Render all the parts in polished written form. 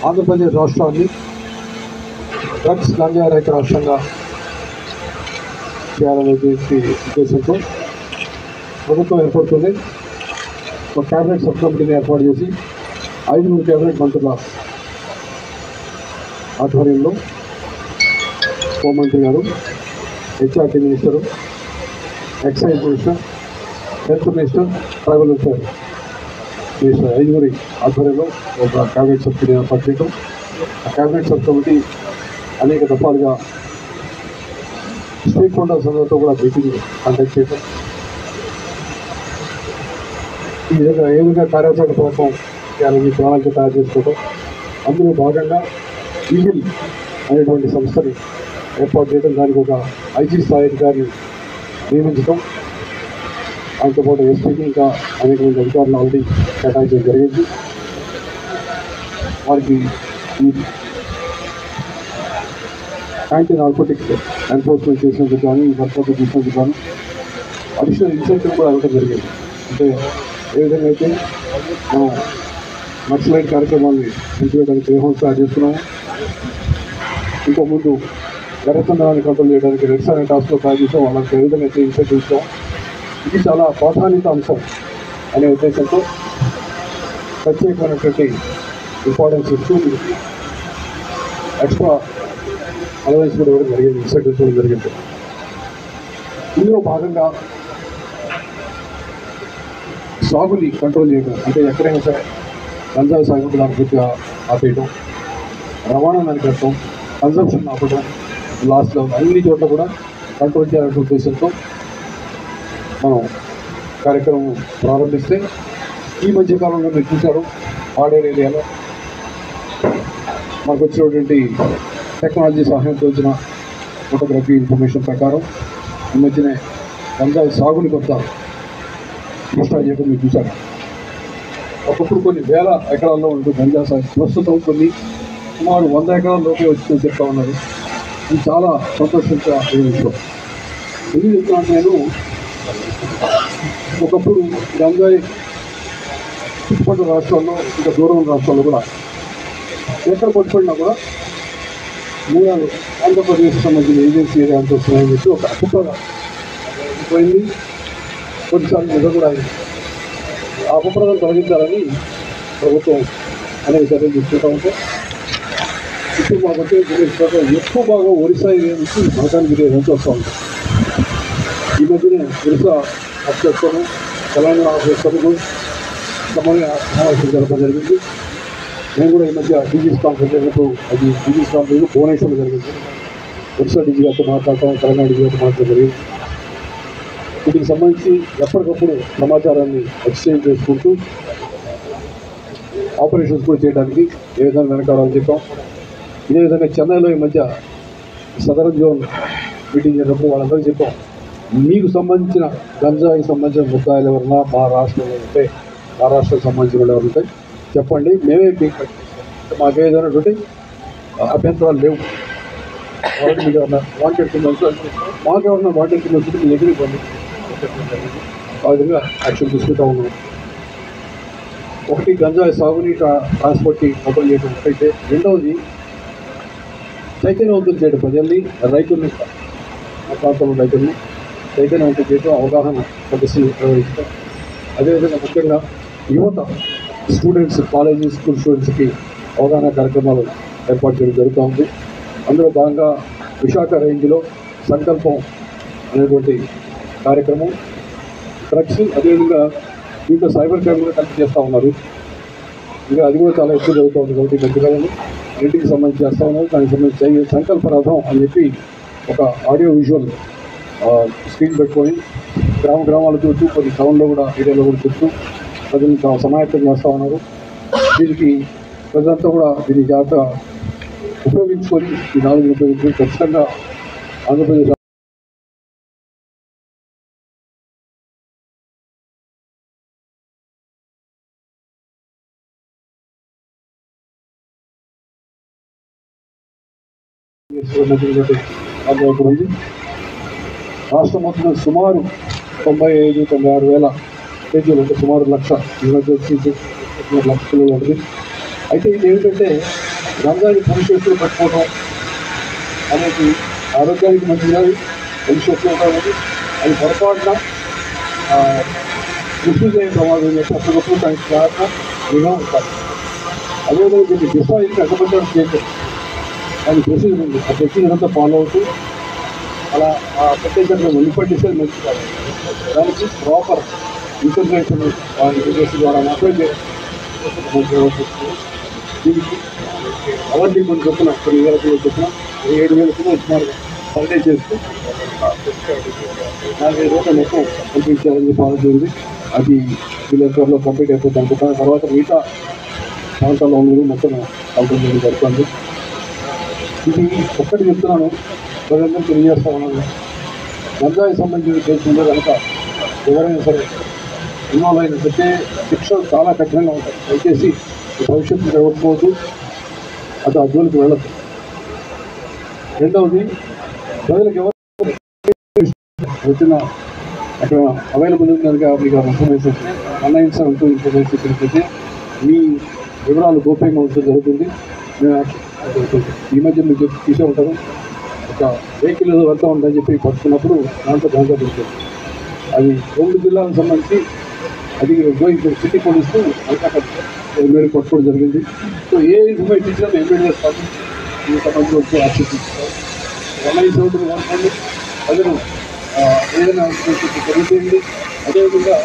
ఆంధ్రప్రదేశ్ రాష్ట్రాన్ని డ్రగ్స్ గంజాయి రహిత రాష్ట్రంగా చేయాలనే ఉద్దేశంతో ప్రభుత్వం ఏర్పడుతుంది. ఒక క్యాబినెట్ సబ్ కమిటీని ఏర్పాటు చేసి 5 క్యాబినెట్ మంత్రుల ఆధ్వర్యంలో హోంమంత్రి గారు, HRT minister, excise minister, health minister, tribal welfare minister 5 ఆధ్వర్యంలో ఒక క్యాబినెట్ సబ్ కమిటీ ఏర్పాటు చేయడం. ఆ క్యాబినెట్ సబ్ కమిటీ అనేక దఫాలుగా స్టేక్ హోల్డర్స్ అందరితో కూడా మీటింగ్ కండక్ట్ చేయడం, ఈ విధంగా ఏ విధంగా కార్యాచరణ కోసం చేయాలని ప్రణాళిక తయారు చేసుకోవడం. అందులో భాగంగా ఈగిల్ అనేటువంటి సంస్థని ఏర్పాటు చేయడం, దానికి ఒక ఐజీ స్థాయి అధికారిని నియమించడం, ఆయనతో పాటు ఎస్పీకి ఇంకా అనేక మంది అధికారులు ఆల్రెడీ కేటాయించడం జరిగింది. వారికి ఈ యాంటీ నార్కోటిక్స్ ఎన్ఫోర్స్మెంట్ చేసినందుకు కానీ, ఈ వర్క్ చేసినందుకు కానీ అడిషనల్ ఇన్సెంటివ్ కూడా ఇవ్వడం జరిగింది. అంటే ఏ విధంగా అయితే మనం నక్సలైట్ కార్యక్రమాన్ని ఇంటివేయడానికి వ్యూహం స్టార్ట్ చేస్తున్నాము, ఇంతకుముందు ఎర్రచందనాన్ని కంట్రోల్ చేయడానికి రెడ్ సాయిల్ టాస్క్లో తయారు చేసాం, వాళ్ళకి ఏ విధంగా అయితే ఇన్సెంటివ్ ఇస్తాం, ఇది చాలా ప్రాధాన్యత అంశం అనే ఉద్దేశంతో ప్రత్యేకమైనటువంటి ఇంపార్టెన్స్ ఇస్తూ ఎక్స్ట్రా అలవెన్స్ కూడా ఇవ్వడం జరిగింది, ఇన్సెంటివ్స్ కూడా జరిగింది. ఇందులో భాగంగా సాగుని కంట్రోల్ చేయడం, అంటే ఎక్కడైనా సరే గంజాయి సాగు దాని పూర్తిగా ఆపేయడం, రవాణాను అరికట్టడం, కన్సంప్షన్ ఆపడం, లాస్ట్లో అన్ని చోట్ల కూడా కంట్రోల్ చేయాలనే ఉద్దేశంతో మనం కార్యక్రమం ప్రారంభిస్తే, ఈ మధ్యకాలంలో మీరు చూశారు పాడేరు ఏరియాలో మనకు వచ్చినటువంటి టెక్నాలజీ సహాయంతో వచ్చిన ఫోటోగ్రఫీ ఇన్ఫర్మేషన్ ప్రకారం ఈ మధ్యనే గంజాయి సాగుని కొంత ఇన్స్టాల్ చేయడం మీరు చూశారు. ఒకప్పుడు కొన్ని వేల ఎకరాల్లో ఉంటుంది గంజాయి సాగు, ప్రస్తుతం కొన్ని సుమారు 100 ఎకరాల లోపే వచ్చిందని చెప్తా ఉన్నారు. ఇది చాలా సంతోషించే విషయం. ఎందుకు చెప్తున్నాను, నేను ఒకప్పుడు గంజాయి చుట్టుపక్కల రాష్ట్రాల్లో, ఇంకా దూరం రాష్ట్రాల్లో కూడా ఎక్కడ పట్టుకున్నా కూడా మూలాలు ఆంధ్రప్రదేశ్ సంబంధించిన ఏజెన్సీ ఏరియా అంత వస్తున్నాయని చెప్పి ఒక అప్పుగా పోయింది. కొన్నిసార్లు నిజం కూడా అయింది. ఆ అపప్రదం తొలగించాలని ప్రభుత్వం అనేక చర్యలు తీసుకుంటూ ఉంటే, ఇప్పుడు మాకు వచ్చే ఎక్కువ భాగం ఒరిస్సా ఏరియా నుంచి మల్కాన్గిరి ఏరియా నుంచి వస్తూ ఉంటాం. ఈ మధ్యనే ఒరిస్సా అప్ చేస్తాము, తెలంగాణ ఆఫ్ చేస్తాము, సమావేశం జరపడం జరిగింది. నేను కూడా ఈ మధ్య డీజీస్ కాన్ఫరెన్స్ జరిగినప్పుడు, అది డీజీస్ కాన్ఫరెన్స్ భువనేశ్వర్లో జరిగింది. ఒరిస్సా డీజీ గారితో మాట్లాడటం, తెలంగాణ డీజీ గారితో మాట్లాడడం జరిగింది. వీటికి సంబంధించి ఎప్పటికప్పుడు సమాచారాన్ని ఎక్స్చేంజ్ చేసుకుంటూ ఆపరేషన్స్ కూడా చేయడానికి ఏ విధంగా వెనకాడాలని చెప్పాం. ఇదే విధంగా చెన్నైలో ఈ మధ్య సదరన్ జోన్ మీటింగ్ జరిగినప్పుడు వాళ్ళందరికీ చెప్పాం, మీకు సంబంధించిన గంజాయికి సంబంధించిన ముద్దాయిలు ఎవరన్నా మా రాష్ట్రంలో ఉంటే, మా రాష్ట్రానికి సంబంధించిన వాళ్ళు ఎవరు ఉంటే చెప్పండి, మేమే మాకేదైనటువంటి అభ్యంతరాలు లేవు. వాళ్ళకి మీకు ఎవరన్నా వాంటెడ్ కింద మాకెవరన్నా వాంటెడ్ కింద వస్తుంది మీ దగ్గర ఇవ్వండి, ఆ విధంగా యాక్షన్ తీసుకుంటూ ఉన్నాం. ఒకటి గంజాయి సాగుని ట్రాన్స్పోర్ట్కి ఓపెన్ చేయడం అయితే, రెండవది చైతన్యవంతులు చేయడం, ప్రజల్ని రైతుల్ని, ఆ ప్రాంతంలో రైతుల్ని చైతన్యవంతులు చేయడం, అవగాహన సదస్సులు నిర్వహించడం. అదేవిధంగా ముఖ్యంగా యువత స్టూడెంట్స్, కాలేజీ స్కూల్ స్టూడెంట్స్కి అవగాహన కార్యక్రమాలు ఏర్పాటు చేయడం జరుగుతూ ఉంది. అందులో భాగంగా విశాఖ రేంజ్లో సంకల్పం అనేటువంటి కార్యక్రమం, డ్రగ్స్, అదేవిధంగా దీంట్లో సైబర్ క్రైమ్ కూడా కలిపి చేస్తూ ఉన్నారు. ఇంకా అది కూడా చాలా ఎక్కువ జరుగుతూ ఉంది. కాబట్టి మధ్యకాలంలో ఇంటికి సంబంధించి చేస్తూ ఉన్నారు. దానికి సంబంధించి సంకల్ప రథం అని చెప్పి ఒక ఆడియో విజువల్ స్క్రీన్ పెట్టుకొని గ్రామాలు చూస్తూ, కొన్ని టౌన్లో కూడా ఏరియాలో కూడా చూస్తూ ప్రజలను సమాయత్తం చేస్తూ ఉన్నారు. దీనికి ప్రజలంతా కూడా దీన్ని జాగ్రత్త ఉపయోగించుకొని, ఈ నాలుగు ఉపయోగించుకొని ఖచ్చితంగా ఆంధ్రప్రదేశ్ ఉంది. రాష్ట్రం మొత్తం సుమారు 95-96 వేల పేజీలు, అంటే సుమారు 1,00,000 యూనివర్సిటీస్ లక్ష కిలోలు ఉంటుంది. అయితే ఇది ఏమిటంటే రంజాన్ని భవిష్యత్తులో పెట్టుకోవడం అనేది ఆరోగ్యానికి మంచిది కాదు, భవిష్యత్తులో ఉంటుంది. అది పొరపాటున కృషి చేయని ప్రమాదం చేస్తే అప్పటికప్పుడు దానికి కారణం నిఘా ఉంటారు. అదేవిధంగా దీన్ని డిఫైన్ అడ్డపడ్డం చేయలేదు, దాని ప్రొసీజర్ ఉంది. ఆ ప్రొసీజర్ అంతా ఫాలో అవుతూ అలా ఆ ప్రత్యేకంగా మున్సిపాలిటీసే మంచి కాదు, దానికి ప్రాపర్ ఇన్ఫర్మేషన్ యూనివర్సిటీ ద్వారా మాత్రమే దీనికి అవన్నీ కొన్ని చొప్పున కొన్ని వేల కిలో చొప్పున 7,000 కిలో ఇచ్చినారు. పర్డే చేస్తూ 4-5 రోజులు మొత్తం పంపించాలని చెప్పి ఆలోచన. అది వీళ్ళలో కంప్లీట్ అయిపోతుంది అనుకుంటాను. తర్వాత మిగతా ప్రాంతాల్లో ఉన్నది మొత్తం కంప్లీట్ చేయడం జరుగుతుంది. ఇది ఒక్కటి చెప్తున్నాను, ప్రజలందరూ తెలియజేస్తా ఉన్నాను. గంజాయి సంబంధించిన కేసు ఉందో కనుక ఎవరైనా సరే ఇన్వాల్వ్ అయినట్లయితే శిక్షలు చాలా కఠినంగా ఉంటాయి. దయచేసి భవిష్యత్తు జరగకపోవద్దు, అది ఆ జోలికి వెళ్ళదు. రెండవది, ప్రజలకు ఎవరు వచ్చిన అక్కడ అవైలబుల్ ఉంది కనుక మీకు ఇన్ఫర్మేషన్ ఇన్ఫర్మేషన్ ఇచ్చినట్లయితే మీ వివరాలు గోప్యంగా ఉంచడం జరుగుతుంది. ఈ మధ్య మీకు తీసే ఉంటారు, ఒక వెహికల్ ఏదో వెళ్తూ ఉందని చెప్పి పట్టుకున్నప్పుడు దాంట్లో గాంజా దొరుకుతుంది. అది 2 జిల్లాలకు సంబంధించి అది సిటీ పోలీసు అక్కడ ఎమ్మెల్యే పట్టుకోవడం జరిగింది. సో ఏ ఇన్ఫర్మేషన్ ఇచ్చినా ఎమ్మెల్యే స్పందించి ఈ సంబంధించి వచ్చి యాక్షన్ తీసుకుంటారు. ఎమ్మెల్యే సోదరులు కనుకోండి, ప్రజలు ఏదైనా జరుగుతుంది. అదేవిధంగా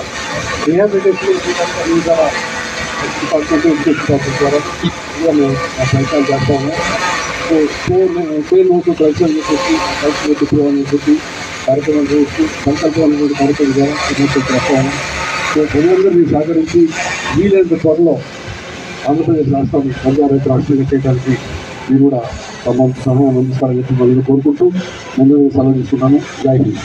రిహాబిలిటేషన్ డిపార్ట్మెంట్ డిపార్ట్మెంట్ ద్వారా మేము ప్రయత్నాలు చేస్తాము. సో పేరు నోటు ప్రయత్నం చేసి అని చెప్పి కార్యక్రమం చేయొచ్చు, సంకల్పం అనేటువంటి కార్యక్రమం ద్వారా చేస్తాము. సో ప్రజలందరూ మీరు సహకరించి వీలైనంత త్వరలో ఆంధ్రప్రదేశ్ రాష్ట్రాన్ని గంజాయి రాష్ట్రంగా చేయడానికి మీరు కూడా సహాయం అందిస్తారని చెప్పి కోరుకుంటూ ముందు సెలవు తీసుకున్నాను. జై హింద్.